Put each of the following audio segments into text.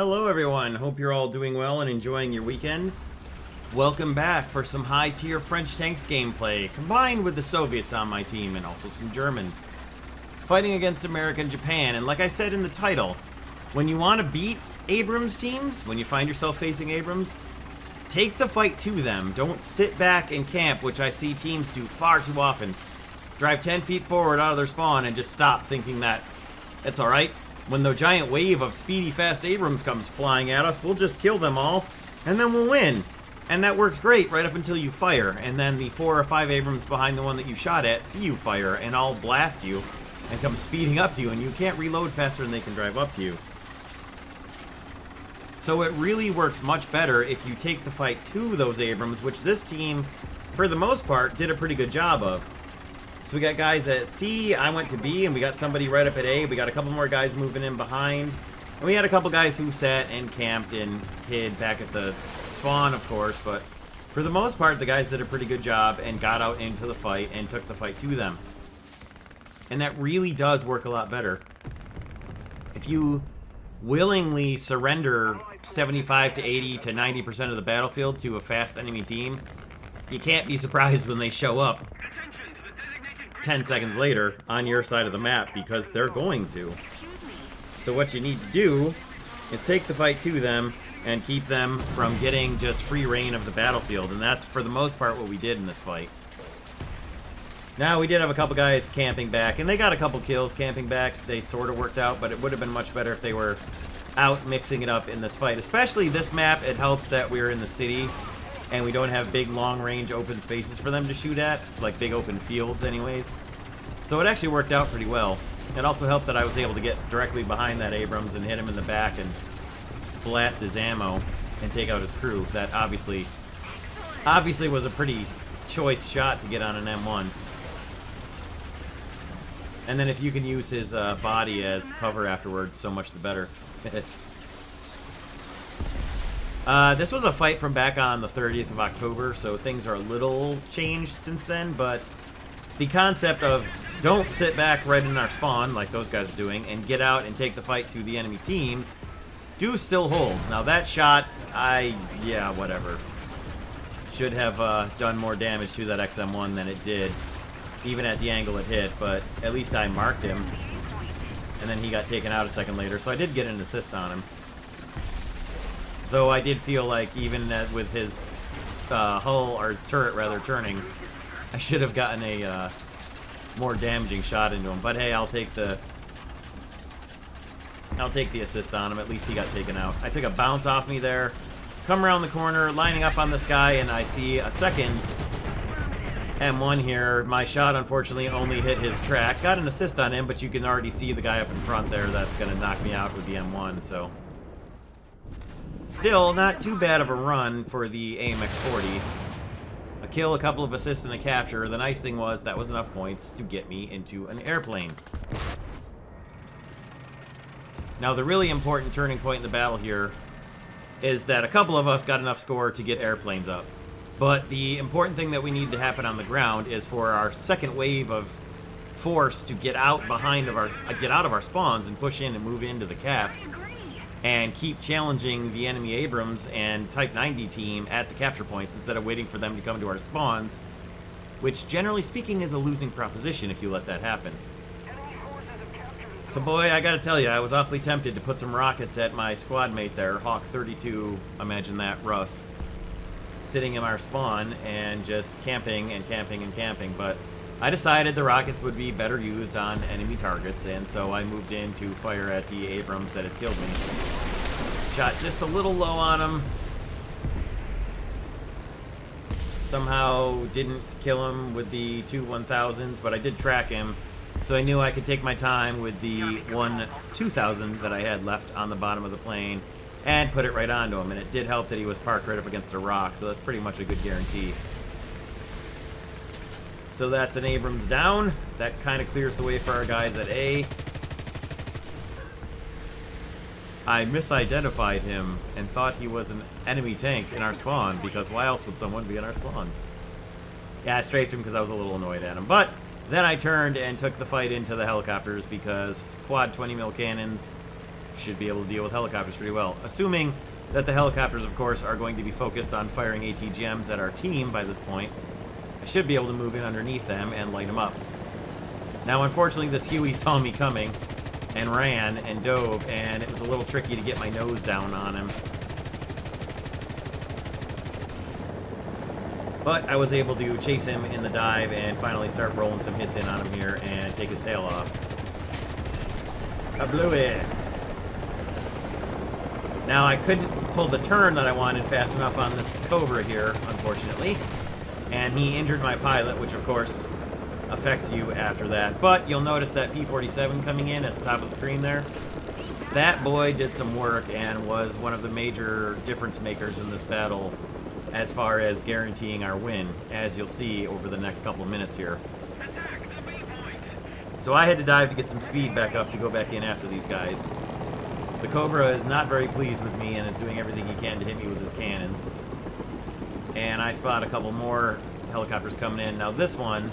Hello everyone, hope you're all doing well and enjoying your weekend. Welcome back for some high-tier French tanks gameplay, combined with the Soviets on my team and also some Germans. Fighting against America and Japan, and like I said in the title, when you want to beat Abrams teams, when you find yourself facing Abrams, take the fight to them. Don't sit back and camp, which I see teams do far too often. Drive 10 feet forward out of their spawn and just stop thinking that it's alright. When the giant wave of speedy, fast Abrams comes flying at us, we'll just kill them all, and then we'll win. And that works great right up until you fire, and then the 4 or 5 Abrams behind the one that you shot at see you fire, and I'll blast you, and come speeding up to you, and you can't reload faster than they can drive up to you. So it really works much better if you take the fight to those Abrams, which this team, for the most part, did a pretty good job of. So we got guys at C, I went to B, and we got somebody right up at A. We got a couple more guys moving in behind. And we had a couple guys who sat and camped and hid back at the spawn, of course. But for the most part, the guys did a pretty good job and got out into the fight and took the fight to them. And that really does work a lot better. If you willingly surrender 75 to 80 to 90% of the battlefield to a fast enemy team, you can't be surprised when they show up 10 seconds later on your side of the map, because they're going to. So what you need to do is take the fight to them and keep them from getting just free reign of the battlefield, and that's for the most part what we did in this fight. Now, we did have a couple guys camping back, and they got a couple kills camping back. They sort of worked out, but it would have been much better if they were out mixing it up in this fight. Especially this map, it helps that we're in the city and we don't have big long-range open spaces for them to shoot at, like big open fields anyways. So it actually worked out pretty well. It also helped that I was able to get directly behind that Abrams and hit him in the back and blast his ammo and take out his crew. That obviously was a pretty choice shot to get on an M1. And then if you can use his body as cover afterwards, so much the better. This was a fight from back on the 30th of October, so things are a little changed since then, but the concept of don't sit back right in our spawn, like those guys are doing, and get out and take the fight to the enemy teams, do still hold. Now that shot, yeah, whatever. Should have done more damage to that XM1 than it did, even at the angle it hit, but at least I marked him. And then he got taken out a second later, so I did get an assist on him. Though I did feel like even with his hull, or his turret rather, turning, I should have gotten a more damaging shot into him. But hey, I'll take the assist on him. At least he got taken out. I took a bounce off me there, come around the corner, lining up on this guy, and I see a second M1 here. My shot unfortunately only hit his track. Got an assist on him, but you can already see the guy up in front there that's going to knock me out with the M1, so still, not too bad of a run for the AMX-40. A kill, a couple of assists, and a capture. The nice thing was that was enough points to get me into an airplane. Now, the really important turning point in the battle here is that a couple of us got enough score to get airplanes up. But the important thing that we need to happen on the ground is for our second wave of force to get out get out of our spawns and push in and move into the caps, and keep challenging the enemy Abrams and Type 90 team at the capture points instead of waiting for them to come to our spawns, which generally speaking is a losing proposition if you let that happen. So boy, I gotta tell you, I was awfully tempted to put some rockets at my squad mate there, Hawk 32, imagine that, Russ, sitting in our spawn and just camping and camping and camping, but I decided the rockets would be better used on enemy targets, and so I moved in to fire at the Abrams that had killed me. Shot just a little low on him. Somehow didn't kill him with the two 1000s, but I did track him, so I knew I could take my time with the one 2000 that I had left on the bottom of the plane and put it right onto him, and it did help that he was parked right up against a rock, so that's pretty much a good guarantee. So that's an Abrams down. That kind of clears the way for our guys at A. I misidentified him and thought he was an enemy tank in our spawn, because why else would someone be in our spawn? Yeah, I strafed him because I was a little annoyed at him. But then I turned and took the fight into the helicopters, because quad 20 mil cannons should be able to deal with helicopters pretty well. Assuming that the helicopters, of course, are going to be focused on firing ATGMs at our team by this point. I should be able to move in underneath them and light them up. Now, unfortunately, this Huey saw me coming and ran and dove, and it was a little tricky to get my nose down on him. But I was able to chase him in the dive and finally start rolling some hits in on him here and take his tail off. I blew it. Now, I couldn't pull the turn that I wanted fast enough on this Cobra here, unfortunately. And he injured my pilot, which, of course, affects you after that. But you'll notice that P-47 coming in at the top of the screen there. That boy did some work and was one of the major difference makers in this battle as far as guaranteeing our win, as you'll see over the next couple of minutes here. So I had to dive to get some speed back up to go back in after these guys. The Cobra is not very pleased with me and is doing everything he can to hit me with his cannons. And I spot a couple more helicopters coming in. Now this one,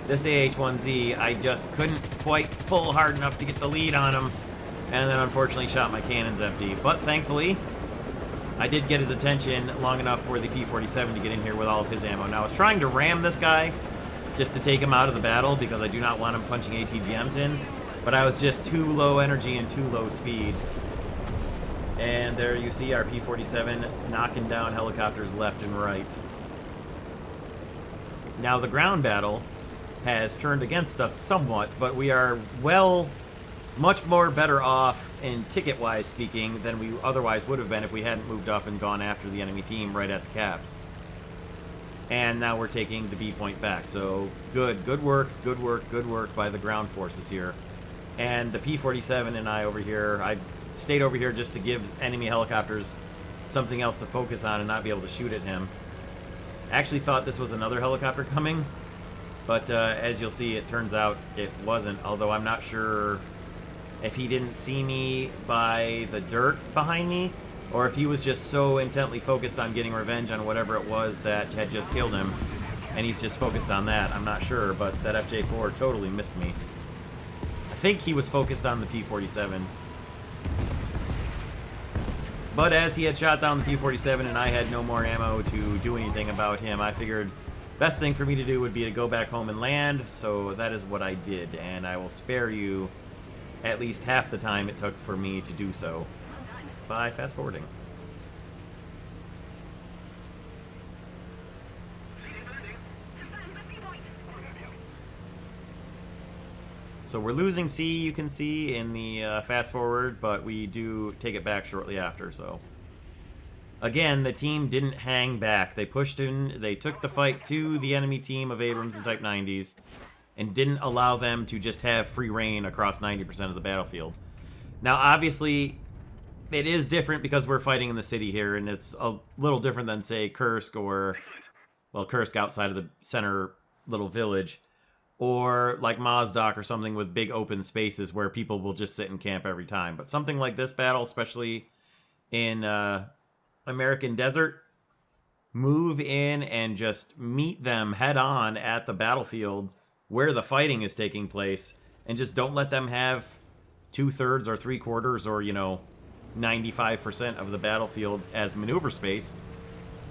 this AH-1Z, I just couldn't quite pull hard enough to get the lead on him, and then unfortunately shot my cannons empty. But thankfully, I did get his attention long enough for the P-47 to get in here with all of his ammo. Now I was trying to ram this guy just to take him out of the battle because I do not want him punching ATGMs in, but I was just too low energy and too low speed. And there you see our P-47 knocking down helicopters left and right. Now the ground battle has turned against us somewhat, but we are much more better off in ticket-wise speaking than we otherwise would have been if we hadn't moved up and gone after the enemy team right at the caps. And now we're taking the B point back. So good work by the ground forces here. And the P-47 and I over here, I stayed over here just to give enemy helicopters something else to focus on and not be able to shoot at him. I actually thought this was another helicopter coming, but as you'll see, it turns out it wasn't, although I'm not sure if he didn't see me by the dirt behind me, or if he was just so intently focused on getting revenge on whatever it was that had just killed him, and he's just focused on that. I'm not sure, but that FJ4 totally missed me. I think he was focused on the P-47. But as he had shot down the P-47 and I had no more ammo to do anything about him, I figured best thing for me to do would be to go back home and land, so that is what I did, and I will spare you at least half the time it took for me to do so by fast forwarding. So we're losing C, you can see, in the fast forward, but we do take it back shortly after, so. Again, the team didn't hang back. They pushed in, they took the fight to the enemy team of Abrams and Type 90s, and didn't allow them to just have free reign across 90% of the battlefield. Now, obviously, it is different because we're fighting in the city here, and it's a little different than, say, Kursk or, well, Kursk outside of the center little village, or like Mozdok or something with big open spaces where people will just sit and camp every time. But something like this battle, especially in American Desert, move in and just meet them head on at the battlefield where the fighting is taking place, and just don't let them have 2/3 or 3/4 or, 95% of the battlefield as maneuver space.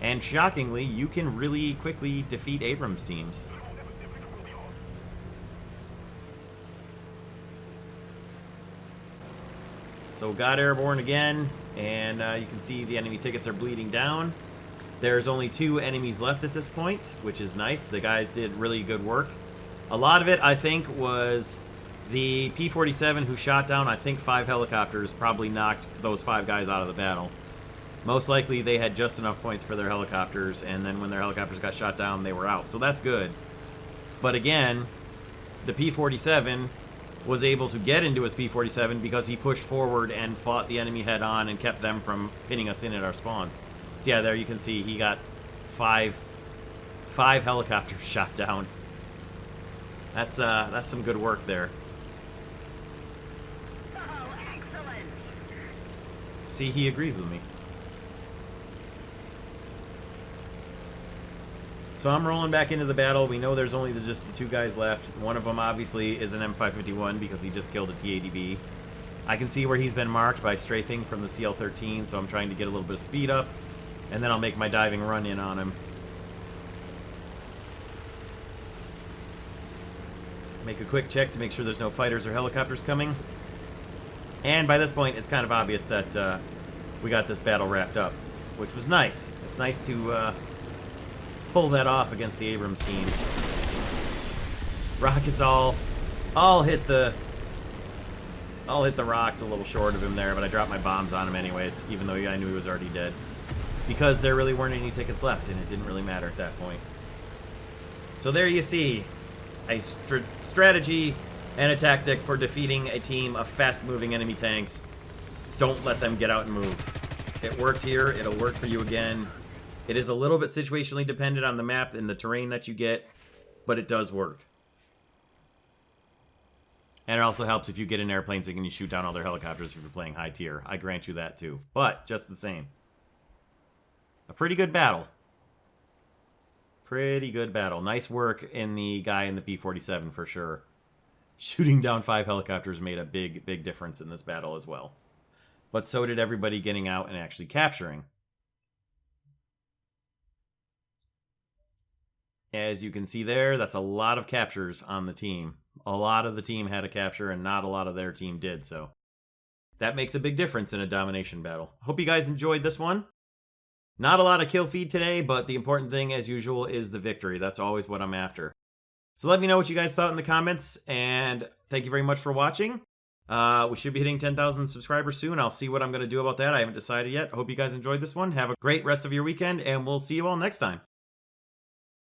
And shockingly, you can really quickly defeat Abrams teams. So got airborne again, and you can see the enemy tickets are bleeding down. There's only 2 enemies left at this point, which is nice. The guys did really good work. A lot of it, I think, was the P-47 who shot down, I think, 5 helicopters, probably knocked those 5 guys out of the battle. Most likely they had just enough points for their helicopters, and then when their helicopters got shot down, they were out. So that's good. But again, the P-47 was able to get into his P-47 because he pushed forward and fought the enemy head on and kept them from pinning us in at our spawns. So yeah, there you can see he got 5 helicopters shot down. That's some good work there. Oh, excellent. See, he agrees with me. So I'm rolling back into the battle. We know there's only just the 2 guys left. One of them obviously is an M551 because he just killed a TADB. I can see where he's been marked by strafing from the CL-13, so I'm trying to get a little bit of speed up, and then I'll make my diving run in on him. Make a quick check to make sure there's no fighters or helicopters coming. And by this point, it's kind of obvious that we got this battle wrapped up, which was nice. It's nice to pull that off against the Abrams team. Rockets all hit the rocks a little short of him there, but I dropped my bombs on him anyways, even though I knew he was already dead. Because there really weren't any tickets left, and it didn't really matter at that point. So there you see a strategy and a tactic for defeating a team of fast-moving enemy tanks. Don't let them get out and move. It worked here. It'll work for you again. It is a little bit situationally dependent on the map and the terrain that you get, but it does work. And it also helps if you get in airplanes and you shoot down all their helicopters if you're playing high tier. I grant you that too. But, just the same. A pretty good battle. Pretty good battle. Nice work in the guy in the P-47 for sure. Shooting down 5 helicopters made a big, big difference in this battle as well. But so did everybody getting out and actually capturing. As you can see there, that's a lot of captures on the team. A lot of the team had a capture and not a lot of their team did, so that makes a big difference in a domination battle. Hope you guys enjoyed this one. Not a lot of kill feed today, but the important thing, as usual, is the victory. That's always what I'm after. So let me know what you guys thought in the comments, and thank you very much for watching. We should be hitting 10,000 subscribers soon. I'll see what I'm going to do about that. I haven't decided yet. I hope you guys enjoyed this one. Have a great rest of your weekend, and we'll see you all next time.